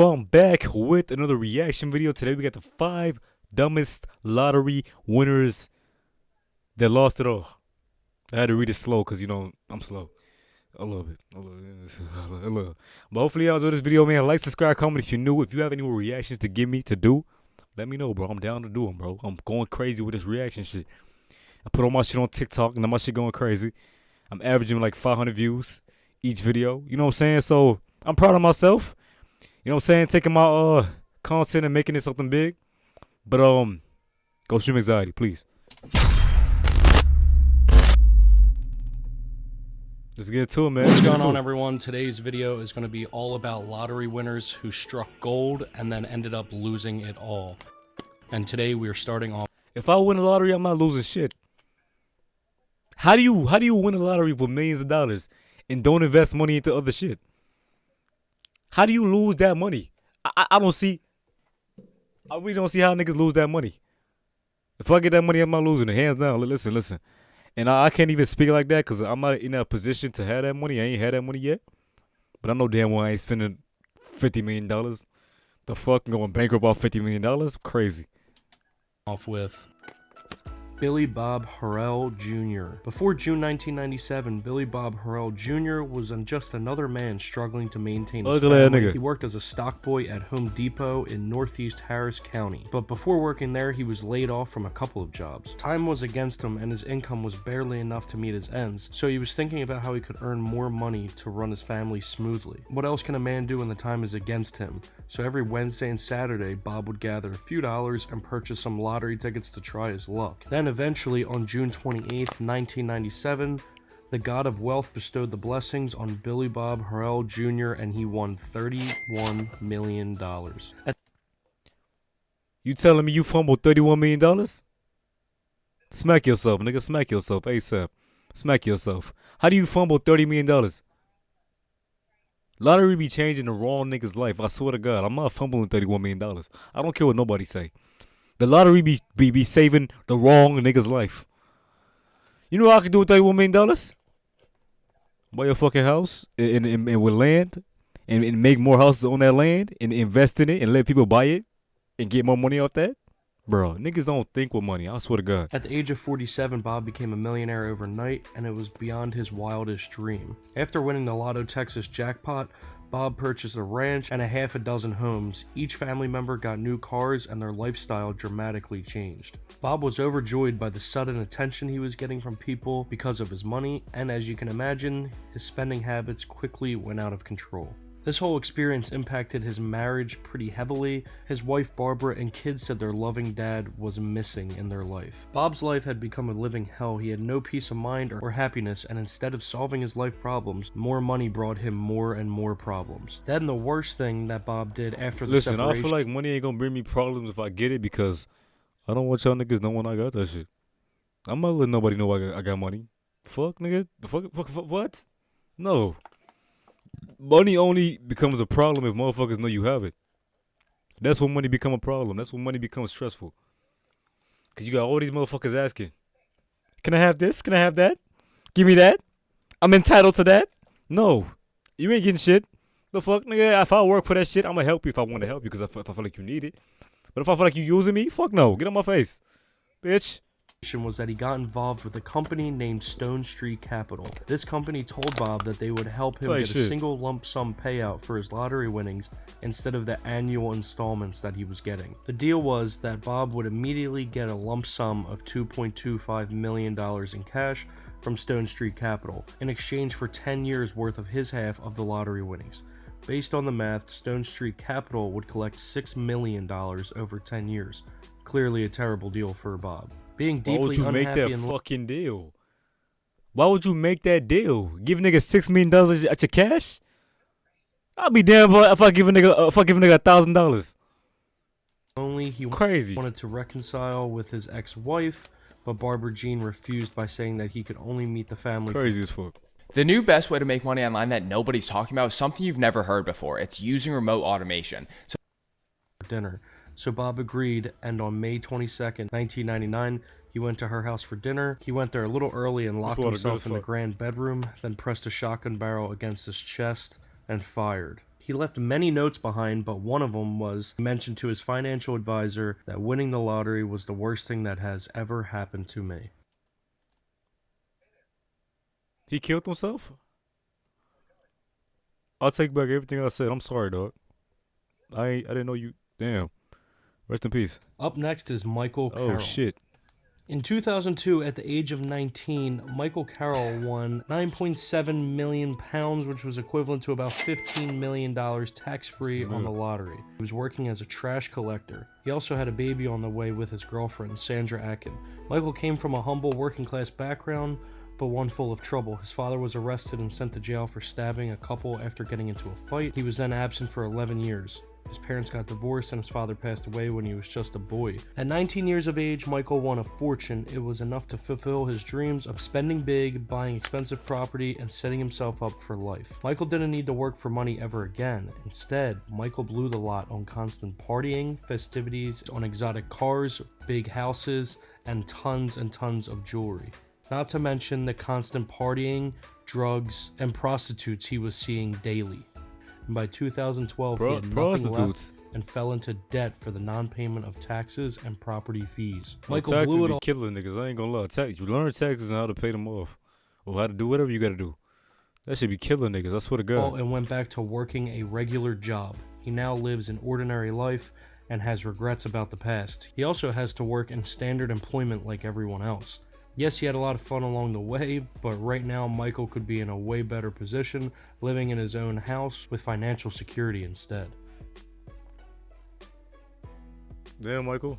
I'm back with another reaction video. Today we got the 5 dumbest lottery winners that lost it all. I had to read it slow because, I'm slow. I love it. I love it. But hopefully y'all enjoy this video, man. Like, subscribe, comment if you're new. If you have any more reactions to give me to do, let me know, bro. I'm down to do them, bro. I'm going crazy with this reaction shit. I put all my shit on TikTok and my shit going crazy. I'm averaging like 500 views each video. You know what I'm saying? So I'm proud of myself. You know what I'm saying? Taking my content and making it something big. But go stream anxiety, please. Let's get to it, man. What's going on, everyone? Today's video is going to be all about lottery winners who struck gold and then ended up losing it all. And today we are starting off. If I win the lottery, I'm not losing shit. How do you win a lottery for millions of dollars and don't invest money into other shit? How do you lose that money? I really don't see how niggas lose that money. If I get that money, I'm not losing it. Hands down. Listen. And I can't even speak like that because I'm not in that position to have that money. I ain't had that money yet. But I know damn well I ain't spending $50 million. The fuck, going bankrupt off $50 million? Crazy. Off with Billy Bob Harrell Jr. Before June 1997, Billy Bob Harrell Jr. was just another man struggling to maintain his family. He worked as a stock boy at Home Depot in Northeast Harris County. But before working there, he was laid off from a couple of jobs. Time was against him and his income was barely enough to meet his ends, so he was thinking about how he could earn more money to run his family smoothly. What else can a man do when the time is against him? So every Wednesday and Saturday, Bob would gather a few dollars and purchase some lottery tickets to try his luck. Then eventually, on June 28th, 1997, the God of Wealth bestowed the blessings on Billy Bob Harrell Jr. and he won $31 million. You telling me you fumbled $31 million? Smack yourself, nigga. Smack yourself ASAP. Smack yourself. How do you fumble $30 million? Lottery be changing the wrong nigga's life. I swear to God, I'm not fumbling $31 million. I don't care what nobody say. The lottery be saving the wrong nigga's life. You know what I could do with $31 million? Buy a fucking house and with land and make more houses on that land and invest in it and let people buy it and get more money off that. Bro, niggas don't think with money. I swear to God. At the age of 47, Bob became a millionaire overnight, and it was beyond his wildest dream. After winning the Lotto Texas jackpot, Bob purchased a ranch and a half a dozen homes. Each family member got new cars and their lifestyle dramatically changed. Bob was overjoyed by the sudden attention he was getting from people because of his money, and as you can imagine, his spending habits quickly went out of control. This whole experience impacted his marriage pretty heavily. His wife Barbara and kids said their loving dad was missing in their life. Bob's life had become a living hell. He had no peace of mind or happiness, and instead of solving his life problems, more money brought him more and more problems. Then the worst thing that Bob did after the separation... I feel like money ain't gonna bring me problems if I get it because I don't want y'all niggas knowing I got that shit. I'm not letting nobody know I got money. Fuck, nigga. Fuck, what? No. Money only becomes a problem if motherfuckers know you have it. That's when money become a problem. That's when money becomes stressful. Because you got all these motherfuckers asking, can I have this? Can I have that? Give me that? I'm entitled to that? No. You ain't getting shit. The fuck, nigga? If I work for that shit, I'm going to help you if I want to help you because if I feel like you need it. But if I feel like you using me, fuck no. Get on my face, bitch. Was that he got involved with a company named Stone Street Capital. This company told Bob that they would help him get a single lump sum payout for his lottery winnings instead of the annual installments that he was getting. The deal was that Bob would immediately get a lump sum of $2.25 million in cash from Stone Street Capital in exchange for 10 years worth of his half of the lottery winnings. Based on the math, Stone Street Capital would collect $6 million over 10 years. Clearly a terrible deal for Bob. Being deeply Why would you make that fucking deal? Why would you make that deal? Give a nigga $6 million at your cash? I'll be damn if I give a nigga $1,000. Only he crazy. Wanted to reconcile with his ex-wife, but Barbara Jean refused by saying that he could only meet the family. Crazy as fuck. The new best way to make money online that nobody's talking about is something you've never heard before. It's using remote automation. Dinner. So Bob agreed, and on May 22nd, 1999, he went to her house for dinner. He went there a little early and locked himself in the grand bedroom, then pressed a shotgun barrel against his chest and fired. He left many notes behind, but one of them was mentioned to his financial advisor that winning the lottery was the worst thing that has ever happened to me. He killed himself? I'll take back everything I said. I'm sorry, dog. I didn't know you. Damn. Rest in peace. Up next is Michael Carroll. Oh, shit. In 2002, at the age of 19, Michael Carroll won £9.7 million, which was equivalent to about $15 million tax-free on the lottery. He was working as a trash collector. He also had a baby on the way with his girlfriend, Sandra Atkin. Michael came from a humble working-class background, but one full of trouble. His father was arrested and sent to jail for stabbing a couple after getting into a fight. He was then absent for 11 years. His parents got divorced and his father passed away when he was just a boy. At 19 years of age, Michael won a fortune. It was enough to fulfill his dreams of spending big, buying expensive property, and setting himself up for life. Michael didn't need to work for money ever again. Instead, Michael blew the lot on constant partying, festivities, on exotic cars, big houses, and tons of jewelry. Not to mention the constant partying, drugs, and prostitutes he was seeing daily. And by 2012, he had nothing left and fell into debt for the non-payment of taxes and property fees. Michael blew it all. Killing niggas. I ain't gonna lie. You learn taxes and how to pay them off, or how to do whatever you gotta do. That should be killing niggas. I swear to God. And went back to working a regular job. He now lives an ordinary life and has regrets about the past. He also has to work in standard employment like everyone else. Yes, he had a lot of fun along the way, but right now Michael could be in a way better position, living in his own house with financial security instead. Damn, Michael.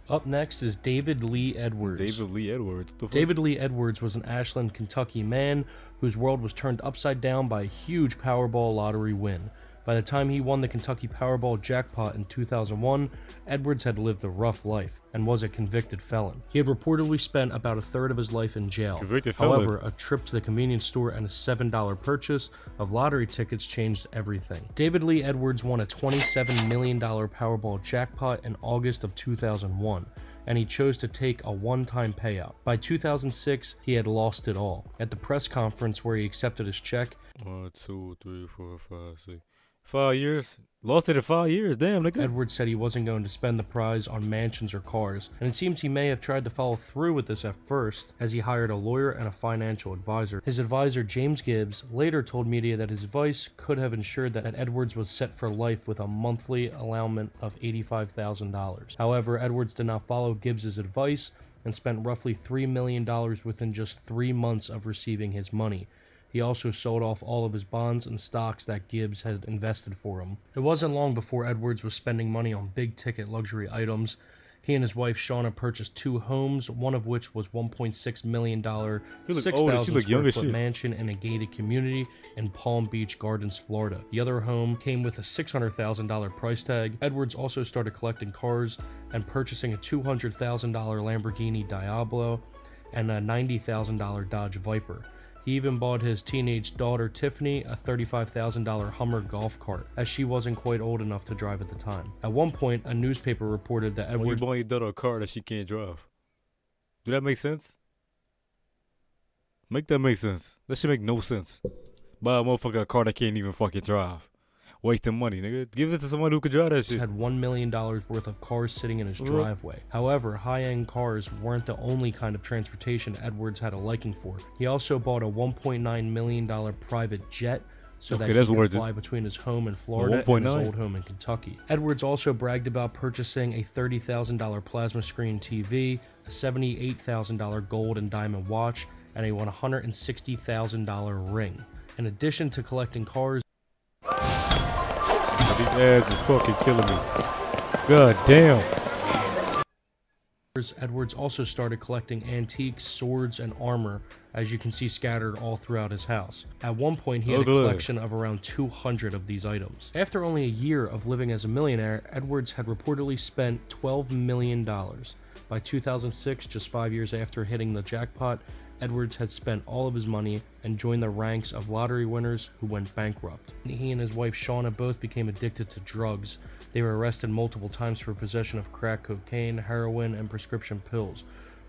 Up next is David Lee Edwards. David Lee Edwards. David Lee Edwards was an Ashland, Kentucky man whose world was turned upside down by a huge Powerball lottery win. By the time he won the Kentucky Powerball jackpot in 2001, Edwards had lived a rough life and was a convicted felon. He had reportedly spent about a third of his life in jail. Convicted felon. However, a trip to the convenience store and a $7 purchase of lottery tickets changed everything. David Lee Edwards won a $27 million Powerball jackpot in August of 2001. And he chose to take a one-time payout. By 2006, he had lost it all. At the press conference where he accepted his check, 1, 2, 3, 4, 5, 6. 5 years. Lost it in 5 years. Damn, nigga. Edwards said he wasn't going to spend the prize on mansions or cars, and it seems he may have tried to follow through with this at first, as he hired a lawyer and a financial advisor. His advisor, James Gibbs, later told media that his advice could have ensured that Edwards was set for life with a monthly allowance of $85,000. However, Edwards did not follow Gibbs' advice and spent roughly $3 million within just 3 months of receiving his money. He also sold off all of his bonds and stocks that Gibbs had invested for him. It wasn't long before Edwards was spending money on big-ticket luxury items. He and his wife Shauna purchased 2 homes, one of which was $1.6 million, 6,000 square foot mansion in a gated community in Palm Beach Gardens, Florida. The other home came with a $600,000 price tag. Edwards also started collecting cars and purchasing a $200,000 Lamborghini Diablo and a $90,000 Dodge Viper. He even bought his teenage daughter Tiffany a $35,000 Hummer golf cart, as she wasn't quite old enough to drive at the time. At one point, a newspaper reported that Edwards... you bought your daughter a car that she can't drive. Do that make sense? Make that make sense. That should make no sense. Buy a motherfucker a car that can't even fucking drive. Wasting money, nigga. Give it to someone who can drive that shit. Had $1 million worth of cars sitting in his driveway. However, high-end cars weren't the only kind of transportation Edwards had a liking for. He also bought a $1.9 million private jet so that he could fly between his home in Florida and his old home in Kentucky. Edwards also bragged about purchasing a $30,000 plasma screen TV, a $78,000 gold and diamond watch, and a $160,000 ring. In addition to collecting cars, these ads is fucking killing me. God damn. Edwards also started collecting antiques, swords, and armor, as you can see scattered all throughout his house. At one point, he had a collection of around 200 of these items. After only a year of living as a millionaire, Edwards had reportedly spent $12 million. By 2006, just 5 years after hitting the jackpot, Edwards had spent all of his money and joined the ranks of lottery winners who went bankrupt. He and his wife Shauna both became addicted to drugs. They were arrested multiple times for possession of crack cocaine, heroin, and prescription pills.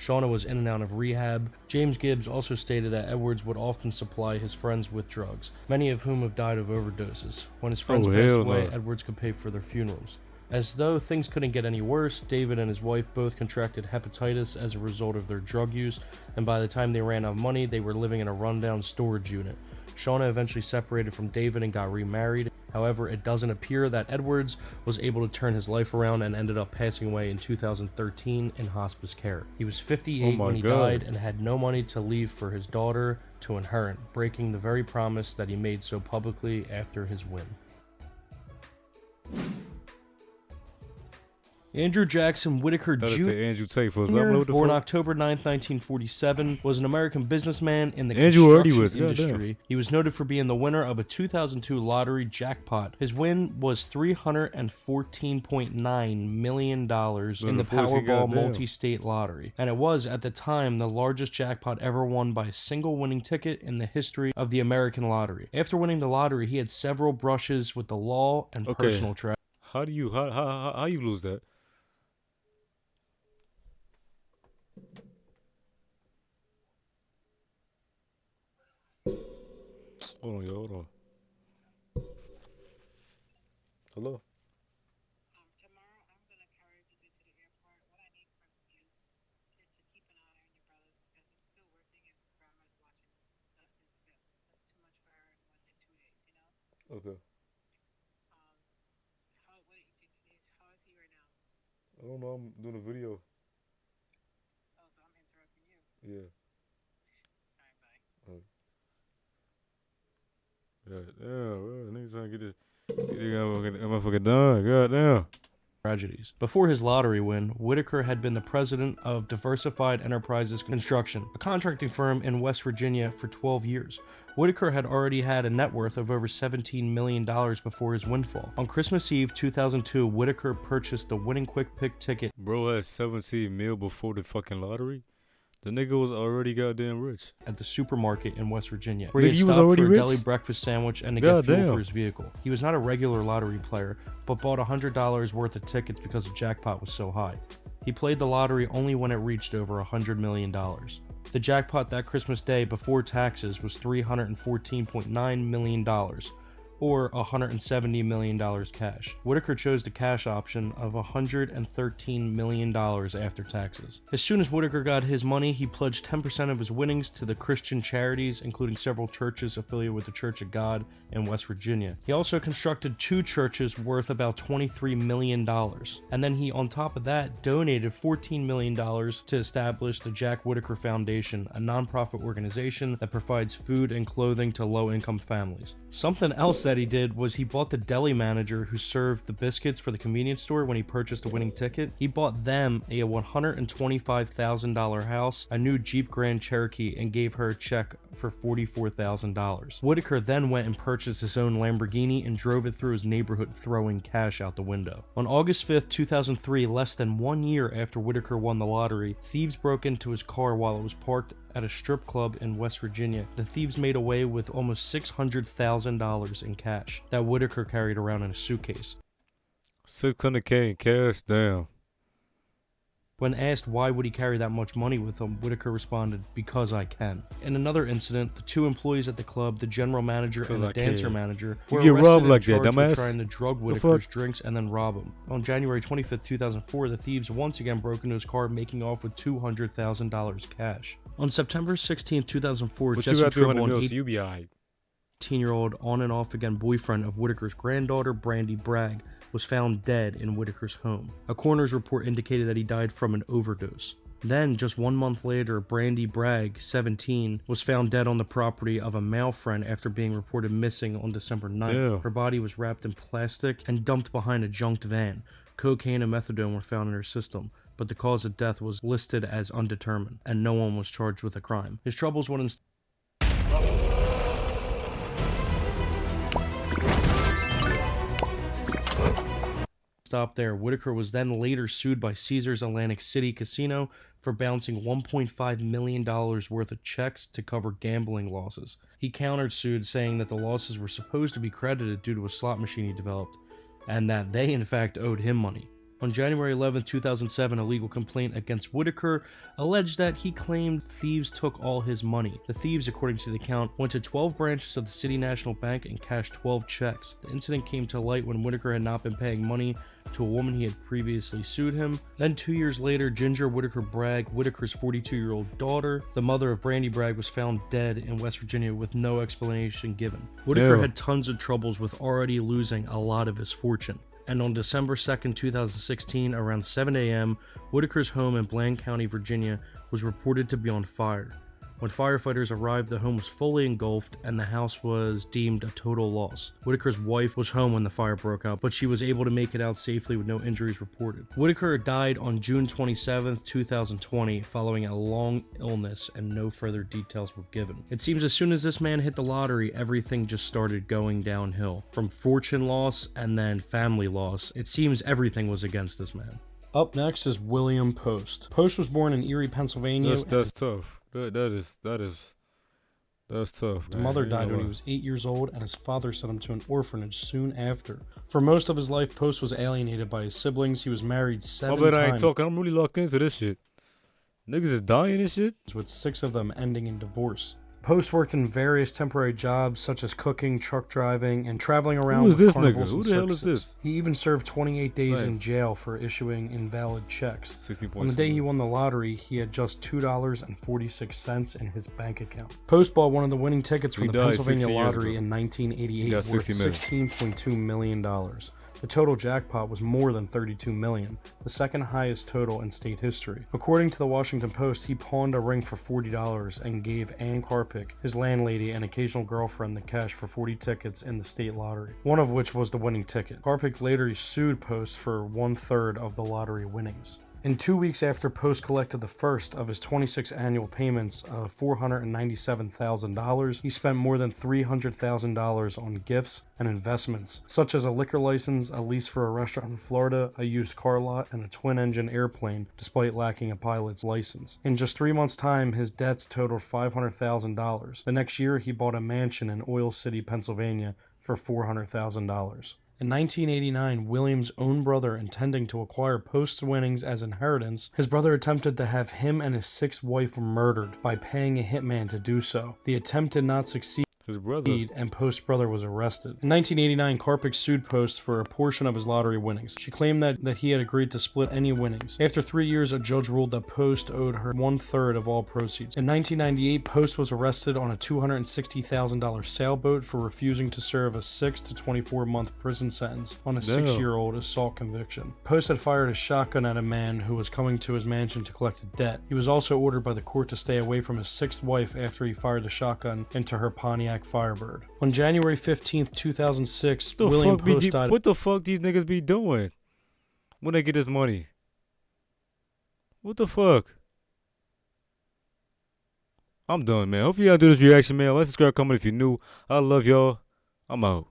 Shauna was in and out of rehab. James Gibbs also stated that Edwards would often supply his friends with drugs, many of whom have died of overdoses. When his friends passed away, Edwards could pay for their funerals. As though things couldn't get any worse, David and his wife both contracted hepatitis as a result of their drug use, and by the time they ran out of money, they were living in a rundown storage unit. Shauna eventually separated from David and got remarried. However, it doesn't appear that Edwards was able to turn his life around and ended up passing away in 2013 in hospice care. He was 58 when he died and had no money to leave for his daughter to inherit, breaking the very promise that he made so publicly after his win. Andrew Jackson Whitaker Jr., born October 9, 1947, was an American businessman in the construction industry. He was noted for being the winner of a 2002 lottery jackpot. His win was $314.9 million in the Powerball multi-state lottery, and it was, at the time, the largest jackpot ever won by a single winning ticket in the history of the American lottery. After winning the lottery, he had several brushes with the law and personal tragedy. How you lose that? Hold on, yo, hold on. Hello? Tomorrow I'm going to carry you to the airport. What I need from you is to keep an eye on your brother because I'm still working and grandma's watching Dustin still. That's too much for her in 2 days, you know? Okay. What do you think he is? How is he right now? I don't know, I'm doing a video. Oh, so I'm interrupting you. Yeah. Alright, bye. God damn, niggas trying to get this. That motherfucker done. God damn. Tragedies. Before his lottery win, Whitaker had been the president of Diversified Enterprises Construction, a contracting firm in West Virginia, for 12 years. Whitaker had already had a net worth of over $17 million before his windfall. On Christmas Eve 2002, Whitaker purchased the winning quick pick ticket. Bro had 17 mil before the fucking lottery? The nigga was already goddamn rich. At the supermarket in West Virginia, where he had stopped for a deli breakfast sandwich and to get fuel for his vehicle. He was not a regular lottery player, but bought $100 worth of tickets because the jackpot was so high. He played the lottery only when it reached over $100 million. The jackpot that Christmas Day before taxes was $314.9 million, or $170 million cash. Whitaker chose the cash option of $113 million after taxes. As soon as Whitaker got his money, he pledged 10% of his winnings to the Christian charities, including several churches affiliated with the Church of God in West Virginia. He also constructed 2 churches worth about $23 million. And then he, on top of that, donated $14 million to establish the Jack Whitaker Foundation, a nonprofit organization that provides food and clothing to low-income families. Something else that he did was he bought the deli manager who served the biscuits for the convenience store when he purchased a winning ticket. He bought them a $125,000 house, a new Jeep Grand Cherokee, and gave her a check for $44,000. Whitaker then went and purchased his own Lamborghini and drove it through his neighborhood, throwing cash out the window. On August 5th, 2003, less than 1 year after Whitaker won the lottery, thieves broke into his car while it was parked at a strip club in West Virginia. The thieves made away with almost $600,000 in cash that Whitaker carried around in a suitcase. $600K in cash, damn. When asked why would he carry that much money with him, Whitaker responded, "Because I can." In another incident, the 2 employees at the club, the general manager and the dancer manager, were arrested and charged with trying to drug Whitaker's drinks and then rob him. On January 25th, 2004, the thieves once again broke into his car, making off with $200,000 cash. On September 16th, 2004, Jesse Tribble, an 18-year-old on and off again boyfriend of Whitaker's granddaughter, Brandy Bragg, was found dead in Whitaker's home. A coroner's report indicated that he died from an overdose. Then, just 1 month later, Brandy Bragg, 17, was found dead on the property of a male friend after being reported missing on December 9th. Ew. Her body was wrapped in plastic and dumped behind a junked van. Cocaine and methadone were found in her system, but the cause of death was listed as undetermined, and no one was charged with a crime. His troubles wouldn't stop there. Whitaker was then later sued by Caesars Atlantic City Casino for bouncing $1.5 million worth of checks to cover gambling losses. He countersued, saying that the losses were supposed to be credited due to a slot machine he developed, and that they in fact owed him money. On January 11, 2007, a legal complaint against Whitaker alleged that he claimed thieves took all his money. The thieves, according to the account, went to 12 branches of the City National Bank and cashed 12 checks. The incident came to light when Whitaker had not been paying money to a woman he had previously sued him. Then 2 years later, Ginger Whitaker Bragg, Whitaker's 42-year-old daughter, the mother of Brandy Bragg, was found dead in West Virginia with no explanation given. Whitaker Ew. had tons of troubles with already losing a lot of his fortune. And on December 2nd, 2016, around 7 a.m., Whitaker's home in Bland County, Virginia, was reported to be on fire. When firefighters arrived, the home was fully engulfed and the house was deemed a total loss. Whitaker's wife was home when the fire broke out, but she was able to make it out safely with no injuries reported. Whitaker died on June 27, 2020, following a long illness, and no further details were given. It seems as soon as this man hit the lottery, everything just started going downhill. From fortune loss and then family loss, it seems everything was against this man. Up next is William Post. Post was born in Erie, Pennsylvania. That's tough. That's tough. His mother died when he was 8 years old, and his father sent him to an orphanage soon after. For most of his life, Post was alienated by his siblings. He was married 7 times. I ain't talking. I'm really locked into this shit. Niggas is dying and shit. With 6 of them ending in divorce. Post worked in various temporary jobs such as cooking, truck driving, and traveling around with this carnivals nigga? Who and the hell is circuses. this? He even served 28 days Right. in jail for issuing invalid checks. 60 points. On the day he won the lottery, he had just $2.46 in his bank account. Post bought one of the winning tickets for He the died Pennsylvania 60 years lottery ago. in 1988 He got worth 60 million. $16.2 million. The total jackpot was more than $32 million, the second highest total in state history. According to the Washington Post, he pawned a ring for $40 and gave Ann Karpick, his landlady and occasional girlfriend, the cash for 40 tickets in the state lottery, one of which was the winning ticket. Karpick later sued Post for 1/3 of the lottery winnings. In 2 weeks after Post collected the first of his 26 annual payments of $497,000, he spent more than $300,000 on gifts and investments, such as a liquor license, a lease for a restaurant in Florida, a used car lot, and a twin-engine airplane, despite lacking a pilot's license. In just 3 months' time, his debts totaled $500,000. The next year, he bought a mansion in Oil City, Pennsylvania, for $400,000. In 1989, William's own brother, intending to acquire Post's winnings as inheritance, his brother attempted to have him and his 6th wife murdered by paying a hitman to do so. The attempt did not succeed, His brother. and Post's brother was arrested. In 1989, Karpick sued Post for a portion of his lottery winnings. She claimed that he had agreed to split any winnings. After 3 years, a judge ruled that Post owed her 1/3 of all proceeds. In 1998, Post was arrested on a $260,000 sailboat for refusing to serve a 6 to 24-month prison sentence on a Damn. 6-year-old assault conviction. Post had fired a shotgun at a man who was coming to his mansion to collect a debt. He was also ordered by the court to stay away from his 6th wife after he fired the shotgun into her Pontiac Firebird. On January 15th, 2006, William Post died. What the fuck these niggas be doing when they get this money? What the fuck? I'm done, man. Hopefully y'all do this reaction, man. Like, subscribe, comment if you're new. I love y'all. I'm out.